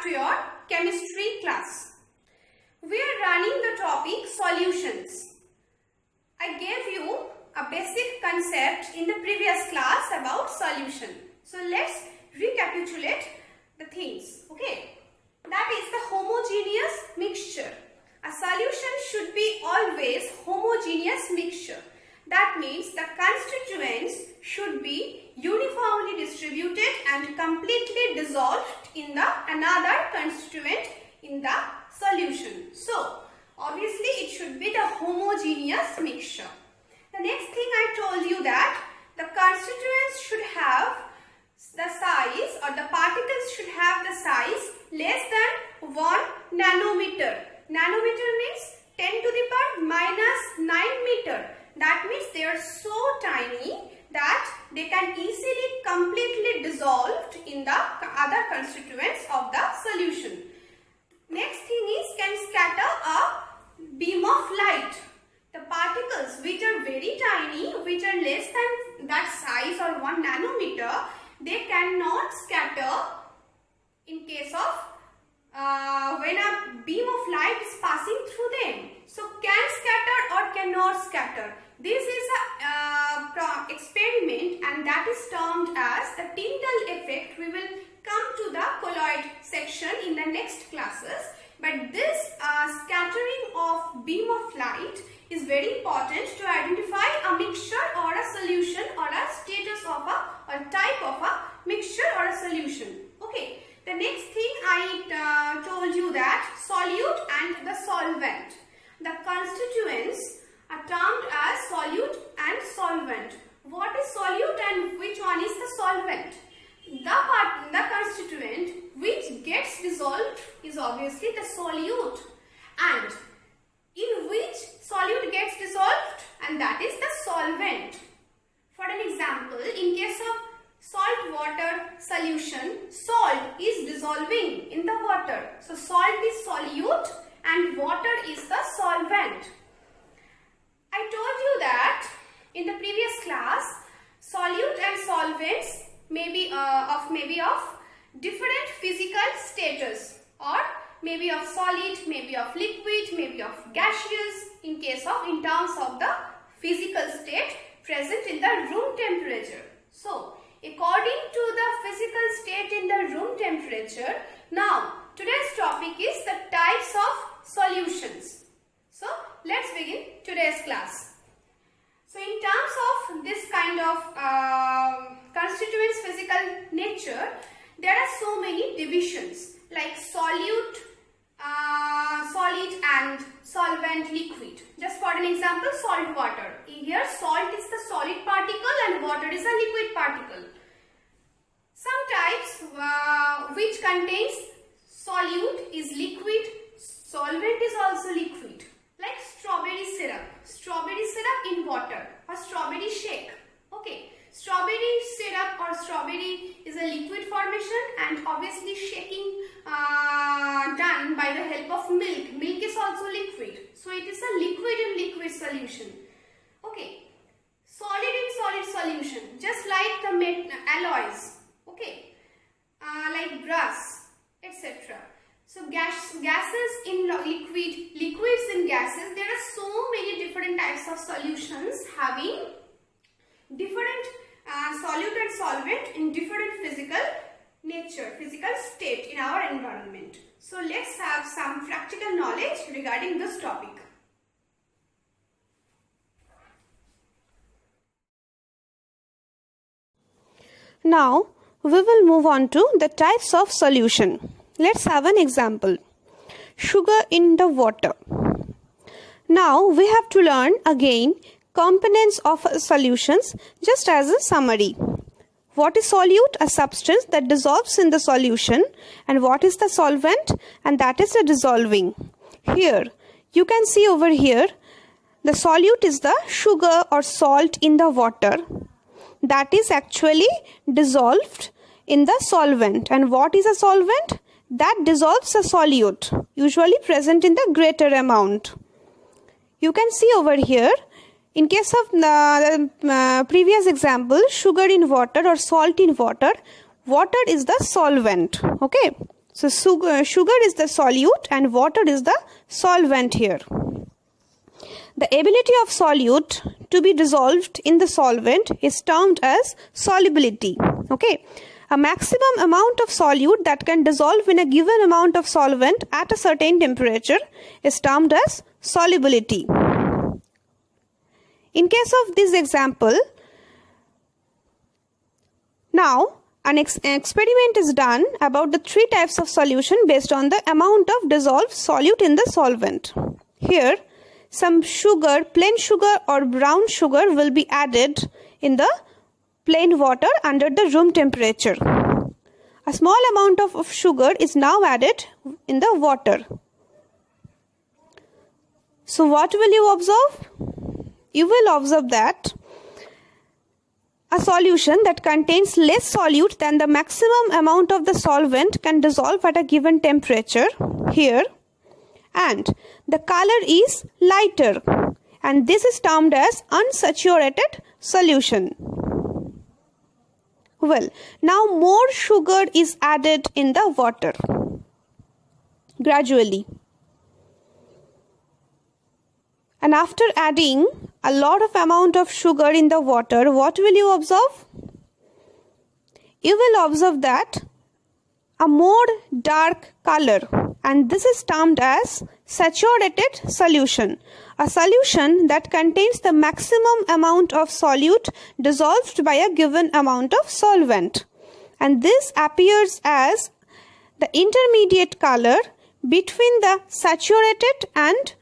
to your chemistry class. We are running the topic solutions. I gave you a basic concept in the previous class about solution. So let's recapitulate the things. Okay, that is the homogeneous mixture. A solution should be always homogeneous mixture. That means the constituents should be uniformly distributed and completely dissolved in the another constituent in the solution. So obviously it should be the homogeneous mixture. The next thing I told you that the constituents should have the size, or the particles should have the size less than 1 nanometer. Nanometer means 10 to the power minus 9 meter. That means they are so tiny that they can easily completely dissolved in the other constituents of the solution. Next thing is can scatter a beam of light. The particles which are very tiny, which are less than that size or 1 nanometer, they cannot scatter in case of when a beam of light is passing through them. So can scatter or cannot scatter. This is a experiment, and that is termed as the Tyndall effect. We will come to the colloid section in the next classes. But this scattering of beam of light is very important to identify a mixture or a solution or a status of a type of a mixture or a solution. Okay. The next thing I told you that solute and the solvent. The constituents are termed as solute and solvent. What is solute and which one is the solvent? The constituent which gets dissolved is obviously the solute, and in which solute gets dissolved, and that is the solvent. For an example, in case of salt water solution, salt is dissolving in the water. So salt is solute and water is the solvent. I told you that in the previous class, solute and solvents may be of different physical status, or maybe of solid, maybe of liquid, maybe of gaseous in terms of the physical state present in the room temperature. So according to the physical state in the room temperature, now today's topic is the types of solutions. So let's begin today's class. So in terms of this kind of constituents physical nature, there are so many divisions like solute, solid and solvent, liquid. Just for an example, salt water. Here salt is the solid particle and water is a liquid particle. Some types which contains solute is liquid, solvent is also liquid, like strawberry syrup. Strawberry syrup in water or strawberry shake. Okay, strawberry syrup or strawberry is a liquid formation, and obviously shaking done by the help of milk. Milk is also liquid, so it is a liquid in liquid solution. Okay, solid in solid solution, just like the alloys. Okay, like brass, etc. So gases in liquid, liquids in gases. There are so many different types of solutions having different solute and solvent in different physical nature, physical state in our environment. So let's have some practical knowledge regarding this topic. Now we will move on to the types of solution. Let's have an example. Sugar in the water. Now we have to learn again components of solutions just as a summary. What is solute? A substance that dissolves in the solution. And what is the solvent? And that is the dissolving. Here you can see over here, the solute is the sugar or salt in the water that is actually dissolved in the solvent. And what is a solvent? That dissolves a solute, usually present in the greater amount. You can see over here, in case of the previous example, sugar in water or salt in water, water is the solvent. Okay, So sugar is the solute and water is the solvent here. The ability of solute to be dissolved in the solvent is termed as solubility. Okay. A maximum amount of solute that can dissolve in a given amount of solvent at a certain temperature is termed as solubility. In case of this example, now an experiment is done about the three types of solution based on the amount of dissolved solute in the solvent. Here, some sugar, plain sugar or brown sugar will be added in the plain water under the room temperature. A small amount of sugar is now added in the water. So what will you observe? You will observe that a solution that contains less solute than the maximum amount of the solvent can dissolve at a given temperature here, and the color is lighter, and this is termed as unsaturated solution. Well, now more sugar is added in the water gradually. And after adding a lot of amount of sugar in the water, what will you observe? You will observe that a more dark color, and this is termed as saturated solution. A solution that contains the maximum amount of solute dissolved by a given amount of solvent. And this appears as the intermediate color between the saturated and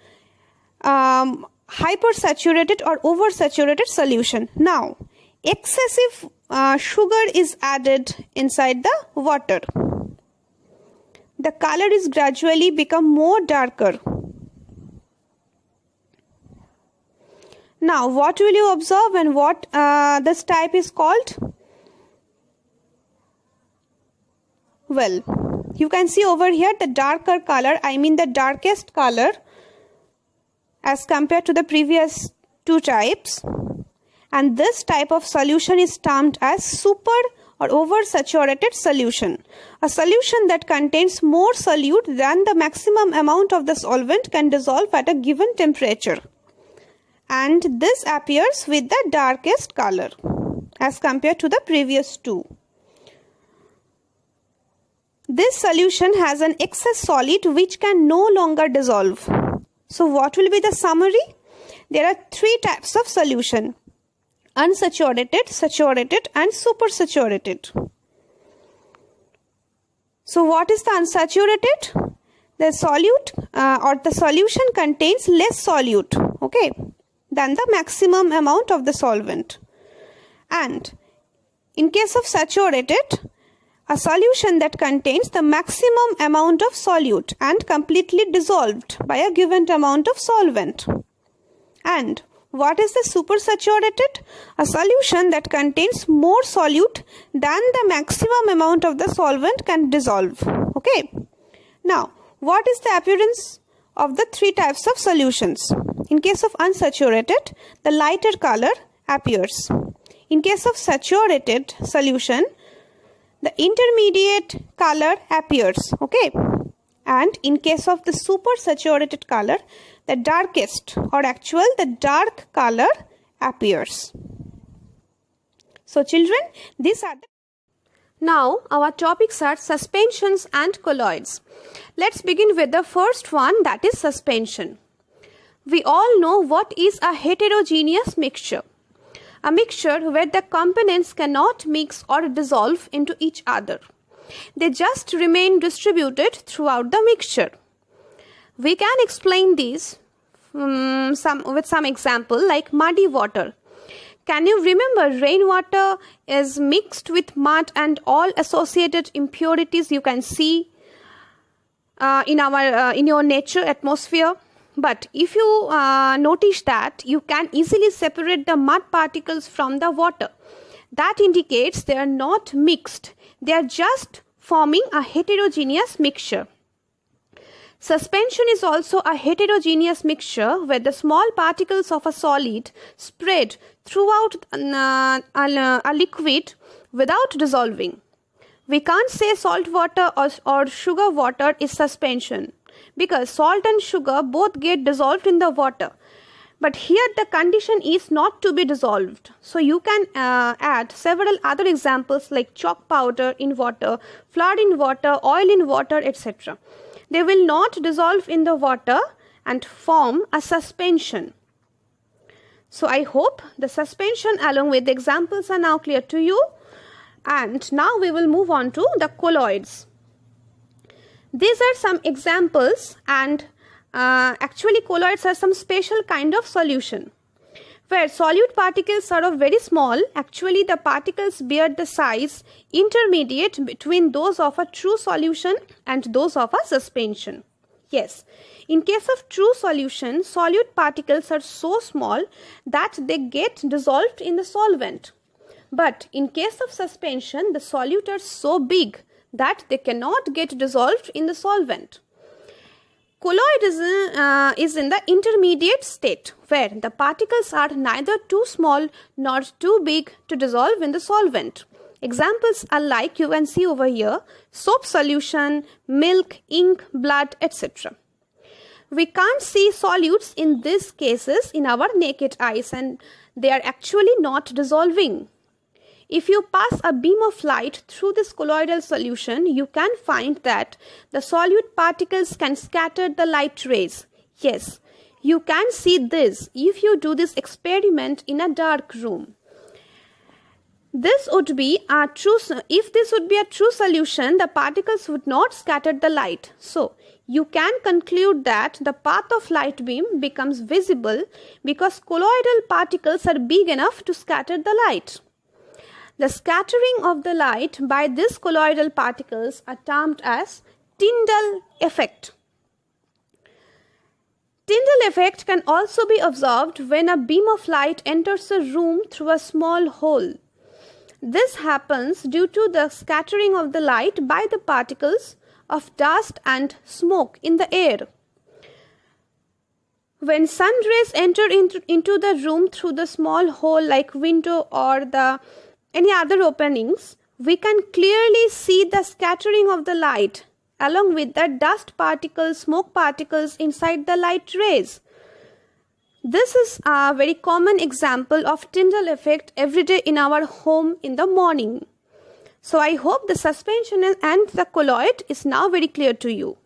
hypersaturated or oversaturated solution. Now, excessive sugar is added inside the water. The color is gradually become more darker. Now, what will you observe and what this type is called? Well, you can see over here the darker color, I mean the darkest color as compared to the previous two types, and this type of solution is termed as super or oversaturated solution. A solution that contains more solute than the maximum amount of the solvent can dissolve at a given temperature, and this appears with the darkest color as compared to the previous two. This solution has an excess solid which can no longer dissolve. So what will be the summary? There are three types of solution: unsaturated, saturated and supersaturated. So what is the unsaturated? The solute or the solution contains less solute, okay, than the maximum amount of the solvent. And in case of saturated, a solution that contains the maximum amount of solute and completely dissolved by a given amount of solvent. And what is the supersaturated? A solution that contains more solute than the maximum amount of the solvent can dissolve. Okay. Now, what is the appearance of the three types of solutions? In case of unsaturated, the lighter color appears. In case of saturated solution, the intermediate color appears, okay, and in case of the supersaturated color, the darkest or the dark color appears. So children, these are the... Now our topics are suspensions and colloids. Let's begin with the first one, that is suspension. We all know what is a heterogeneous mixture. A mixture where the components cannot mix or dissolve into each other. They just remain distributed throughout the mixture. We can explain these with some example like muddy water. Can you remember rainwater is mixed with mud and all associated impurities you can see in your nature atmosphere? But if you notice that you can easily separate the mud particles from the water, that indicates they are not mixed. They are just forming a heterogeneous mixture. Suspension is also a heterogeneous mixture where the small particles of a solid spread throughout a liquid without dissolving. We can't say salt water or sugar water is suspension, because salt and sugar both get dissolved in the water. But here the condition is not to be dissolved. So you can add several other examples like chalk powder in water, flour in water, oil in water, etc. They will not dissolve in the water and form a suspension. So I hope the suspension along with the examples are now clear to you. And now we will move on to the colloids. These are some examples, and actually colloids are some special kind of solution where solute particles are of very small. Actually the particles bear the size intermediate between those of a true solution and those of a suspension. Yes, in case of true solution, solute particles are so small that they get dissolved in the solvent. But in case of suspension, the solute are so big that they cannot get dissolved in the solvent. Colloid is in the intermediate state where the particles are neither too small nor too big to dissolve in the solvent. Examples are like you can see over here: soap solution, milk, ink, blood, etc. We can't see solutes in these cases in our naked eyes, and they are actually not dissolving. If you pass a beam of light through this colloidal solution, you can find that the solute particles can scatter the light rays. Yes, you can see this if you do this experiment in a dark room. This would be a true, if this would be a true solution, the particles would not scatter the light. So, you can conclude that the path of light beam becomes visible because colloidal particles are big enough to scatter the light. The scattering of the light by these colloidal particles are termed as Tyndall effect. Tyndall effect can also be observed when a beam of light enters a room through a small hole. This happens due to the scattering of the light by the particles of dust and smoke in the air. When sun rays enter into the room through the small hole like window or any other openings, we can clearly see the scattering of the light along with the dust particles, smoke particles inside the light rays. This is a very common example of Tyndall effect every day in our home in the morning. So I hope the suspension and the colloid is now very clear to you.